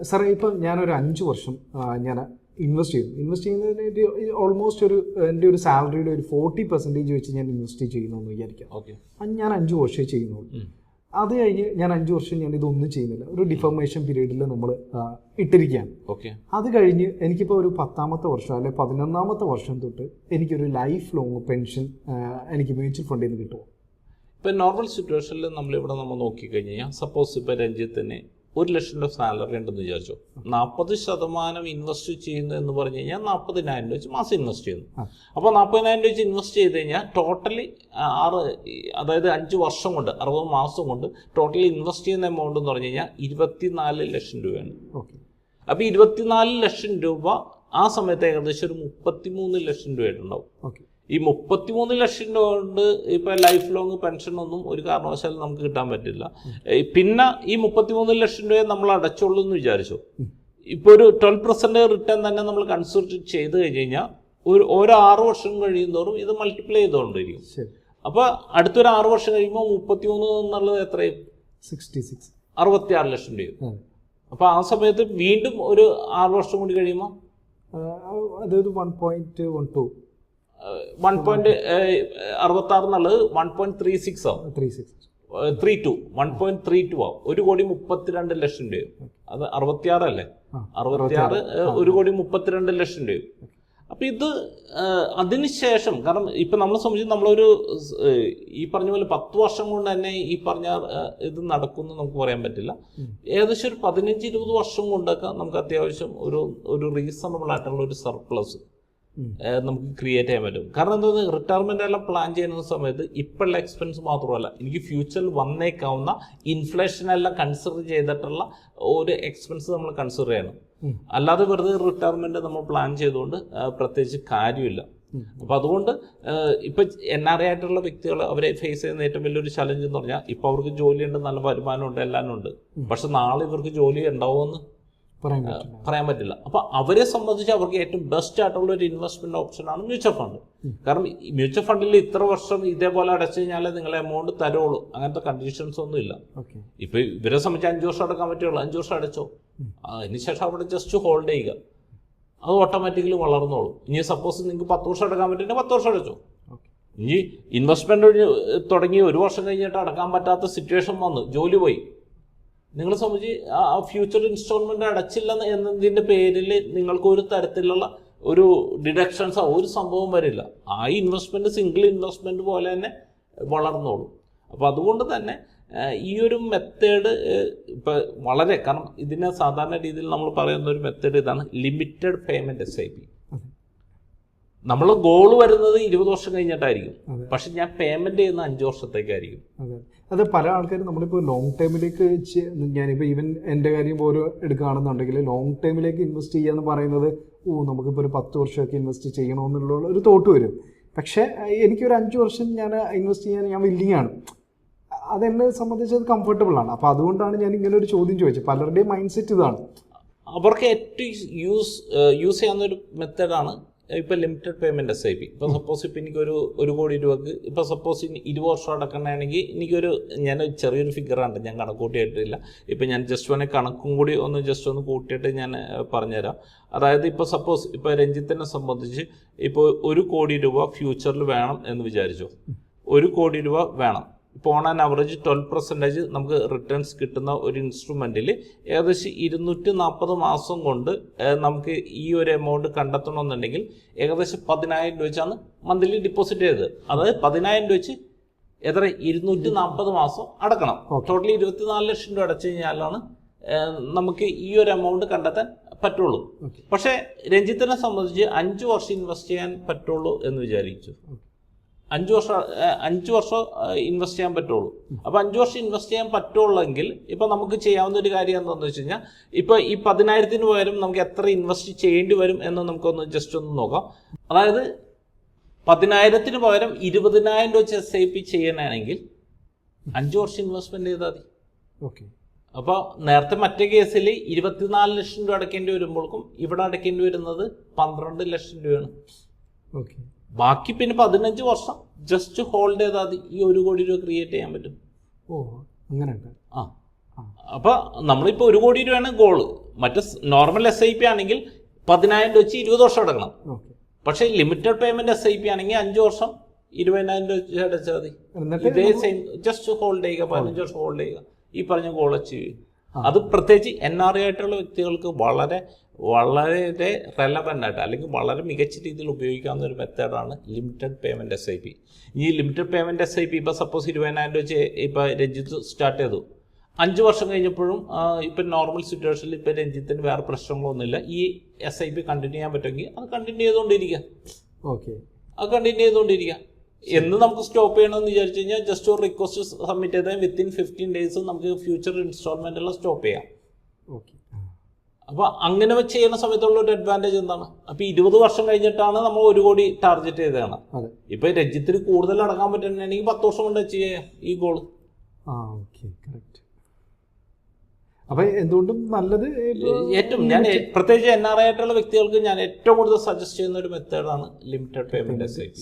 സാറേ ഇപ്പം ഞാനൊരു 5 വർഷം ഞാൻ ഇൻവെസ്റ്റ് ചെയ്യുന്നതിന് ഓൾമോസ്റ്റ് എൻ്റെ ഒരു സാലറിയുടെ ഒരു 40% വെച്ച് ഞാൻ ഇൻവെസ്റ്റ് ചെയ്യുന്നു വിചാരിക്കാം. ഞാൻ 5 വർഷമേ ചെയ്യുന്നുള്ളൂ. അത് കഴിഞ്ഞ് ഞാൻ 5 വർഷം ഞാൻ ഇതൊന്നും ചെയ്യുന്നില്ല. ഒരു ഡിഫർമേഷൻ പീരീഡിൽ നമ്മൾ ഇട്ടിരിക്കുകയാണ്. അത് കഴിഞ്ഞ് എനിക്കിപ്പോൾ ഒരു 10ാമത്തെ വർഷം അല്ലെ 11ാമത്തെ വർഷം തൊട്ട് എനിക്കൊരു ലൈഫ് ലോങ് പെൻഷൻ എനിക്ക് മ്യൂച്വൽ ഫണ്ടിൽ നിന്ന് കിട്ടുമോ? ഇപ്പം നോർമൽ സിറ്റുവേഷനിൽ നമ്മളിവിടെ നമ്മൾ നോക്കിക്കഴിഞ്ഞാൽ സപ്പോസ് ഇപ്പോൾ രഞ്ജിത്തിന് 1 ലക്ഷം രൂപ സാലറി ഉണ്ടെന്ന് വിചാരിച്ചു. 40% ഇൻവെസ്റ്റ് ചെയ്യുന്നു എന്ന് പറഞ്ഞു കഴിഞ്ഞാൽ 40,000 രൂപ വെച്ച് മാസം ഇൻവെസ്റ്റ് ചെയ്യുന്നു. അപ്പോൾ 40,000 രൂപ വെച്ച് ഇൻവെസ്റ്റ് ചെയ്ത് കഴിഞ്ഞാൽ ടോട്ടലി അതായത് 5 വർഷം കൊണ്ട് 60 മാസം കൊണ്ട് ടോട്ടലി ഇൻവെസ്റ്റ് ചെയ്യുന്ന എമൗണ്ട് എന്ന് പറഞ്ഞു കഴിഞ്ഞാൽ 24 ലക്ഷം രൂപയാണ്. അപ്പോൾ 24 ലക്ഷം രൂപ ആ സമയത്ത് ഏകദേശം ഒരു 33 ലക്ഷം രൂപയായിട്ടുണ്ടാവും. ഈ 33 ലക്ഷം രൂപ കൊണ്ട് ഇപ്പം ലൈഫ് ലോങ് പെൻഷനൊന്നും ഒരു കാരണവശാലും നമുക്ക് കിട്ടാൻ പറ്റില്ല. പിന്നെ ഈ 33 ലക്ഷം രൂപയെ നമ്മൾ അടച്ചോളൂ എന്ന് വിചാരിച്ചു. ഇപ്പോൾ ഒരു 12% റിട്ടേൺ തന്നെ നമ്മൾ കൺസിഡർ ചെയ്ത് കഴിഞ്ഞ് കഴിഞ്ഞാൽ ഓരോ 6 വർഷം കഴിയുന്നതോറും ഇത് മൾട്ടിപ്ലൈ ചെയ്തുകൊണ്ടിരിക്കും. അപ്പോൾ അടുത്തൊരു 6 വർഷം കഴിയുമ്പോൾ 33 എന്നുള്ളത് എത്രയും 66 ലക്ഷം രൂപ. അപ്പോൾ ആ സമയത്ത് വീണ്ടും ഒരു 6 വർഷം കൂടി കഴിയുമ്പോൾ അതായത് 1.12 1.66 എന്നുള്ളത് 1.36 ആവും. 1.32 ആവും. 1,32 ലക്ഷം രൂപ. അത് 66 അല്ലേ? 66 1,32 ലക്ഷം രൂപ. അപ്പം ഇത് അതിനുശേഷം കാരണം ഇപ്പം നമ്മളെ സംബന്ധിച്ച് നമ്മളൊരു ഈ പറഞ്ഞ പോലെ 10 വർഷം കൊണ്ട് തന്നെ ഈ പറഞ്ഞ ഇത് നടക്കുമെന്ന് നമുക്ക് പറയാൻ പറ്റില്ല. ഏകദേശം ഒരു 15-20 വർഷം കൊണ്ടൊക്കെ നമുക്ക് അത്യാവശ്യം ഒരു റീസണബിൾ ആയിട്ടുള്ള ഒരു സർപ്ലസ് നമുക്ക് ക്രിയേറ്റ് ചെയ്യാൻ പറ്റും. കാരണം എന്താ, റിട്ടയർമെൻ്റ് എല്ലാം പ്ലാൻ ചെയ്യുന്ന സമയത്ത് ഇപ്പോഴുള്ള എക്സ്പെൻസ് മാത്രമല്ല, എനിക്ക് ഫ്യൂച്ചറിൽ വന്നേക്കാവുന്ന ഇൻഫ്ലേഷനെല്ലാം കൺസിഡർ ചെയ്തിട്ടുള്ള ഒരു എക്സ്പെൻസ് നമ്മൾ കൺസിഡർ ചെയ്യണം. അല്ലാതെ വെറുതെ റിട്ടയർമെൻറ്റ് നമ്മൾ പ്ലാൻ ചെയ്തുകൊണ്ട് പ്രത്യേകിച്ച് കാര്യമില്ല. അപ്പം അതുകൊണ്ട് ഇപ്പം NRI ആയിട്ടുള്ള വ്യക്തികൾ അവരെ ഫേസ് ചെയ്യുന്ന ഏറ്റവും വലിയൊരു ചലഞ്ച് എന്ന് പറഞ്ഞാൽ ഇപ്പോൾ അവർക്ക് ജോലിയുണ്ട്, നല്ല വരുമാനമുണ്ട്, എല്ലാം ഉണ്ട്. പക്ഷെ നാളെ ഇവർക്ക് ജോലി ഉണ്ടാവുമെന്ന് പറയാൻ പറ്റില്ല. അപ്പൊ അവരെ സംബന്ധിച്ച് അവർക്ക് ഏറ്റവും ബെസ്റ്റ് ആയിട്ടുള്ള ഒരു ഇൻവെസ്റ്റ്മെന്റ് ഓപ്ഷനാണ് മ്യൂച്വൽ ഫണ്ട്. കാരണം മ്യൂച്വൽ ഫണ്ടിൽ ഇത്ര വർഷം ഇതേപോലെ അടച്ചു കഴിഞ്ഞാലേ നിങ്ങളെ എമൗണ്ട് തരുള്ളൂ, അങ്ങനത്തെ കണ്ടീഷൻസ് ഒന്നും ഇല്ല. ഇപ്പൊ ഇവരെ സംബന്ധിച്ച് 5 വർഷം അടക്കാൻ പറ്റുള്ളൂ, 5 വർഷം അടച്ചോ, അതിനുശേഷം അവിടെ ജസ്റ്റ് ഹോൾഡ് ചെയ്യുക, അത് ഓട്ടോമാറ്റിക്കലി വളർന്നോളൂ. ഇനി സപ്പോസ് നിങ്ങൾക്ക് 10 വർഷം അടക്കാൻ പറ്റുന്ന 10 വർഷം അടച്ചോ. ഇനി ഇൻവെസ്റ്റ്മെന്റ് തുടങ്ങി 1 വർഷം കഴിഞ്ഞിട്ട് അടക്കാൻ പറ്റാത്ത സിറ്റുവേഷൻ വന്നു, ജോലി പോയി, നിങ്ങളെ സംബന്ധിച്ച് ആ ഫ്യൂച്ചർ ഇൻസ്റ്റാൾമെന്റ് അടച്ചില്ല എന്നതിൻ്റെ പേരിൽ നിങ്ങൾക്ക് ഒരു തരത്തിലുള്ള ഒരു ഡിഡക്ഷൻസോ ഒരു സംഭവം വരില്ല. ആ ഇൻവെസ്റ്റ്മെന്റ് സിംഗിൾ ഇൻവെസ്റ്റ്മെന്റ് പോലെ തന്നെ വളർന്നോളും. അപ്പോൾ അതുകൊണ്ട് തന്നെ ഈ ഒരു മെത്തേഡ് ഇപ്പം വളരെ, കാരണം ഇതിനെ സാധാരണ രീതിയിൽ നമ്മൾ പറയുന്ന ഒരു മെത്തേഡ് ഇതാണ്, ലിമിറ്റഡ് പേയ്മെന്റ് SIP. നമ്മൾ ഗോൾ വരുന്നത് 20 വർഷം കഴിഞ്ഞിട്ടായിരിക്കും, പക്ഷെ ഞാൻ പേയ്മെന്റ് ചെയ്യുന്ന 5 വർഷത്തേക്കായിരിക്കും. അത് പല ആൾക്കാരും നമ്മളിപ്പോൾ ലോങ് ടൈമിലേക്ക് ഞാനിപ്പോൾ ഈവൻ എൻ്റെ കാര്യം ഓരോ എടുക്കുകയാണെന്നുണ്ടെങ്കിൽ ലോങ് ടൈമിലേക്ക് ഇൻവെസ്റ്റ് ചെയ്യുക എന്ന് പറയുന്നത് നമുക്കിപ്പോൾ ഒരു 10 വർഷമൊക്കെ ഇൻവെസ്റ്റ് ചെയ്യണമെന്നുള്ള ഒരു തോട്ട് വരും. പക്ഷേ എനിക്കൊരു 5 വർഷം ഞാൻ ഇൻവെസ്റ്റ് ചെയ്യാൻ ഞാൻ വില്ലിങ്ങാണ്. അതെന്നെ സംബന്ധിച്ച് അത് കംഫർട്ടബിളാണ്. അപ്പോൾ അതുകൊണ്ടാണ് ഞാൻ ഇങ്ങനെ ഒരു ചോദ്യം ചോദിച്ചത്. പലരുടെയും മൈൻഡ് സെറ്റ് ഇതാണ്. അവർക്ക് ഏറ്റവും യൂസ് ചെയ്യാവുന്ന ഒരു മെത്തേഡാണ് ഇപ്പോൾ ലിമിറ്റഡ് പേയ്മെൻറ്റ് SIP. ഇപ്പോൾ സപ്പോസ് ഇപ്പോൾ എനിക്കൊരു 1 കോടി രൂപക്ക് ഇപ്പോൾ സപ്പോസ് 20 വർഷം അടക്കണമെങ്കിൽ എനിക്കൊരു ഞാൻ ചെറിയൊരു ഫിഗറാണ്, ഞാൻ കണക്ക് കൂട്ടിയിട്ടില്ല. ഇപ്പോൾ ഞാൻ ജസ്റ്റ് ഒന്ന് കണക്കും കൂടി ഒന്ന് കൂട്ടിയിട്ട് ഞാൻ പറഞ്ഞുതരാം. അതായത് ഇപ്പോൾ സപ്പോസ് ഇപ്പോൾ രഞ്ജിത്തിനെ സംബന്ധിച്ച് ഇപ്പോൾ 1 കോടി രൂപ ഫ്യൂച്ചറിൽ വേണം എന്ന് വിചാരിച്ചു. 1 കോടി രൂപ വേണം. ഇപ്പോൾ ഓൺ ആൻ ആവറേജ് 12% നമുക്ക് റിട്ടേൺസ് കിട്ടുന്ന ഒരു ഇൻസ്ട്രുമെൻറ്റിൽ ഏകദേശം 240 മാസം കൊണ്ട് നമുക്ക് ഈ ഒരു എമൗണ്ട് കണ്ടെത്തണമെന്നുണ്ടെങ്കിൽ ഏകദേശം 10,000 രൂപ വെച്ചാണ് മന്ത്ലി ഡിപ്പോസിറ്റ് ചെയ്തത്. അതായത് 10,000 രൂപ വെച്ച് എത്ര 240 മാസം അടക്കണം. ടോട്ടലി 24 ലക്ഷം രൂപ അടച്ചു കഴിഞ്ഞാലാണ് നമുക്ക് ഈ ഒരു എമൗണ്ട് കണ്ടെത്താൻ പറ്റുള്ളൂ. പക്ഷേ രഞ്ജിത്തിനെ സംബന്ധിച്ച് 5 വർഷം ഇൻവെസ്റ്റ് ചെയ്യാൻ പറ്റുള്ളൂ എന്ന് വിചാരിച്ചു. 5 വർഷം ഇൻവെസ്റ്റ് ചെയ്യാൻ പറ്റുള്ളൂ. അപ്പോൾ 5 വർഷം ഇൻവെസ്റ്റ് ചെയ്യാൻ പറ്റുള്ളെങ്കിൽ ഇപ്പോൾ നമുക്ക് ചെയ്യാവുന്ന ഒരു കാര്യം എന്താണെന്ന് വെച്ച് കഴിഞ്ഞാൽ, ഇപ്പോൾ ഈ 10,000-ന് പകരം നമുക്ക് എത്ര ഇൻവെസ്റ്റ് ചെയ്യേണ്ടി വരും എന്ന് നമുക്കൊന്ന് ജസ്റ്റ് ഒന്ന് നോക്കാം. അതായത് 10,000-ന് പകരം 20,000 രൂപ വെച്ച് SIP ചെയ്യണമെങ്കിൽ 5 വർഷം ഇൻവെസ്റ്റ്മെന്റ് ചെയ്താൽ മതി. അപ്പോൾ നേരത്തെ മറ്റേ കേസിൽ 24 ലക്ഷം രൂപ അടയ്ക്കേണ്ടി വരുമ്പോഴേക്കും ഇവിടെ അടയ്ക്കേണ്ടി വരുന്നത് 12 ലക്ഷം രൂപയാണ്. ബാക്കി പിന്നെ 15 വർഷം ജസ്റ്റ് ഹോൾഡ് ചെയ്താൽ മതി, ഈ 1 കോടി രൂപ ക്രിയേറ്റ് ചെയ്യാൻ പറ്റും. അങ്ങനെ അപ്പോൾ നമ്മളിപ്പോൾ 1 കോടി രൂപയാണ് ഗോള്. മറ്റേ നോർമൽ SIP ആണെങ്കിൽ 10,000 വെച്ച് 20 വർഷം അടക്കണം. ഓക്കെ. പക്ഷേ ലിമിറ്റഡ് പേയ്മെന്റ് SIP ആണെങ്കിൽ 5 വർഷം 20,000 വെച്ച് അടച്ചാൽ മതി. ഇതേ സെയിം ജസ്റ്റ് ഹോൾഡ് ചെയ്യുക, 15 വർഷം ഹോൾഡ് ചെയ്യുക, ഈ പറഞ്ഞ ഗോൾ അച്ചീവ് ചെയ്യും. അത് പ്രത്യേകിച്ച് NRI ആയിട്ടുള്ള വ്യക്തികൾക്ക് വളരെ വളരെ റെലവൻ്റ് ആയിട്ട് അല്ലെങ്കിൽ വളരെ മികച്ച രീതിയിൽ ഉപയോഗിക്കാവുന്ന ഒരു മെത്തേഡാണ് ലിമിറ്റഡ് പേയ്മെന്റ് SIP. ഈ ലിമിറ്റഡ് പേയ്മെന്റ് SIP ഇപ്പോൾ സപ്പോസ് 20,000 വെച്ച് ഇപ്പോൾ രഞ്ജിത്ത് സ്റ്റാർട്ട് ചെയ്തു, 5 വർഷം കഴിഞ്ഞപ്പോഴും ഇപ്പം നോർമൽ സിറ്റുവേഷനിൽ ഇപ്പം രഞ്ജിത്തിന് വേറെ പ്രശ്നങ്ങളൊന്നുമില്ല, ഈ SIP കണ്ടിന്യൂ ചെയ്യാൻ പറ്റുമെങ്കിൽ അത് കണ്ടിന്യൂ ചെയ്തുകൊണ്ടിരിക്കുക. ഓക്കെ. അത് കണ്ടിന്യൂ ചെയ്തുകൊണ്ടിരിക്കുക. എന്ന് നമുക്ക് സ്റ്റോപ്പ് ചെയ്യണമെന്ന് വിചാരിച്ചു കഴിഞ്ഞാൽ ജസ്റ്റ് ഒരു റിക്വസ്റ്റ് സബ്മിറ്റ് ചെയ്താൽ വിത്തിൻ 15 days നമുക്ക് ഫ്യൂച്ചർ ഇൻസ്റ്റാൾമെൻ്റെല്ലാം സ്റ്റോപ്പ് ചെയ്യാം. ഓക്കെ. അപ്പോൾ അങ്ങനെ ചെയ്യുന്ന സമയത്തുള്ള ഒരു അഡ്വാൻറ്റേജ് എന്താണ്? അപ്പോൾ 20 വർഷം കഴിഞ്ഞിട്ടാണ് നമ്മൾ 1 കോടി ടാർഗറ്റ് ചെയ്തതാണ്. ഇപ്പം രഞ്ജിത്തിന് കൂടുതൽ അടക്കാൻ പറ്റുന്നുണ്ടെങ്കിൽ 10 വർഷം കൊണ്ട് അച്ചീവ് ചെയ്യാം ഈ ഗോൾ. Okay, correct. അപ്പം എന്തുകൊണ്ടും നല്ലത് ഏറ്റവും ഞാൻ പ്രത്യേകിച്ച് NRI ആയിട്ടുള്ള വ്യക്തികൾക്ക് ഞാൻ ഏറ്റവും കൂടുതൽ സജസ്റ്റ് ചെയ്യുന്ന ഒരു മെത്തേഡാണ് ലിമിറ്റഡ് പേയ്മെന്റ് SIP.